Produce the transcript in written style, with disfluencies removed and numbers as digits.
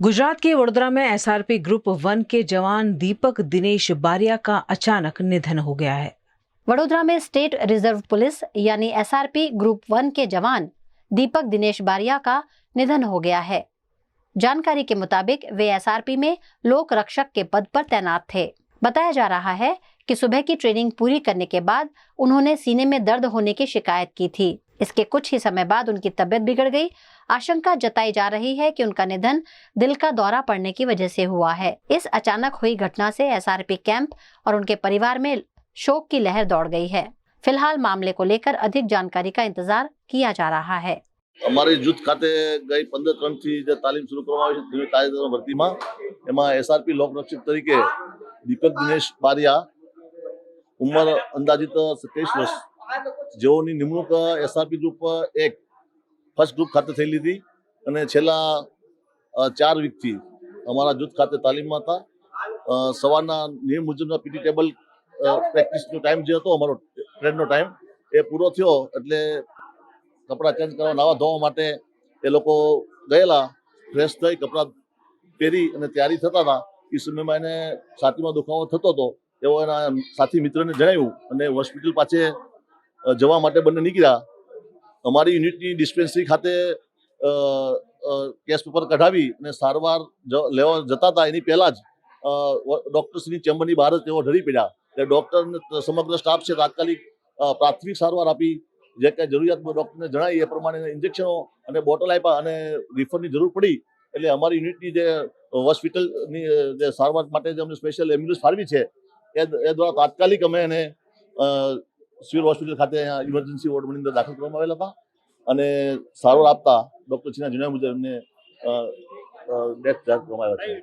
गुजरात के वडोदरा में SRP group 1 के जवान दीपक दिनेश बारिया का अचानक निधन हो गया है। वडोदरा में स्टेट रिजर्व पुलिस यानी एसआरपी ग्रुप 1 के जवान दीपक दिनेश बारिया का निधन हो गया है। जानकारी के मुताबिक वे एसआरपी में लोक रक्षक के पद पर तैनात थे। बताया जा रहा है कि सुबह की ट्रेनिंग पूरी करने के बाद उन्होंने सीने में दर्द होने की शिकायत की थी। इसके कुछ ही समय बाद उनकी तबीयत बिगड़ गई। आशंका जताई जा रही है कि उनका निधन दिल का दौरा पड़ने की वजह से हुआ है। इस अचानक हुई घटना से एसआरपी कैंप और उनके परिवार में शोक की लहर दौड़ गई है। फिलहाल मामले को लेकर अधिक जानकारी का इंतजार किया जा रहा है। અમારી જૂથ ખાતે ગઈ 15-3 થી જે તાલીમ શરૂ કરવામાં આવી છે તાજેતરમાં ભરતીમાં એમાં એસઆરપી લોકરક્ષક તરીકે દીપક દિનેશ બારિયા ઉંમર અંદાજિત 27 વર્ષ જેઓની નિમણૂક એસઆરપી ગ્રુપ 1 ફર્સ્ટ ગ્રુપ ખાતે થયેલી હતી અને છેલ્લા 4 વીકથી અમારા જૂથ ખાતે તાલીમમાં હતા। સવારના નિયમ મુજબના પીટી ટેબલ પ્રેક્ટિસનો ટાઈમ જે હતો અમારો ટ્રેનનો ટાઈમ એ પૂરો થયો એટલે કપડાં ચેન્જ કરવા નાવા ધોવા માટે એ લોકો ગયેલા, ફ્રેશ થઈ કપડાં પહેરી અને તૈયારી થતા હતા। એ સમયમાં એને છાતીમાં દુખાવો થતો હતો। એવો એના સાથી મિત્રને જણાવ્યું અને હોસ્પિટલ પાછે જવા માટે બંને નીકળ્યા। અમારી યુનિટની ડિસ્પેન્સરી ખાતે કેસ પેપર કઢાવી અને સારવાર લેવા જતા હતા એની પહેલા જ ડૉક્ટરશ્રીની ચેમ્બરની બહાર જ તેઓ ઢળી પડ્યા। તે ડૉક્ટર સમગ્ર સ્ટાફ છે તાત્કાલિક પ્રાથમિક સારવાર આપી, જે કાંઈ જરૂરિયાત ડૉક્ટરને જણાવી એ પ્રમાણે ઇન્જેક્શનો અને બોટલ આપ્યા અને રિફરની જરૂર પડી એટલે અમારી યુનિટની જે હોસ્પિટલની જે સારવાર માટે જે અમને સ્પેશિયલ એમ્બ્યુલન્સ ફાળવી છે એ દ્વારા તાત્કાલિક અમે એને સિવિલ હોસ્પિટલ ખાતે ઇમરજન્સી વોર્ડની અંદર દાખલ કરવામાં આવેલા હતા અને સારવાર આપતા ડૉક્ટરશ્રીના જણાવ્યા મુજબ એમને ડેથ કરવામાં આવ્યા છે।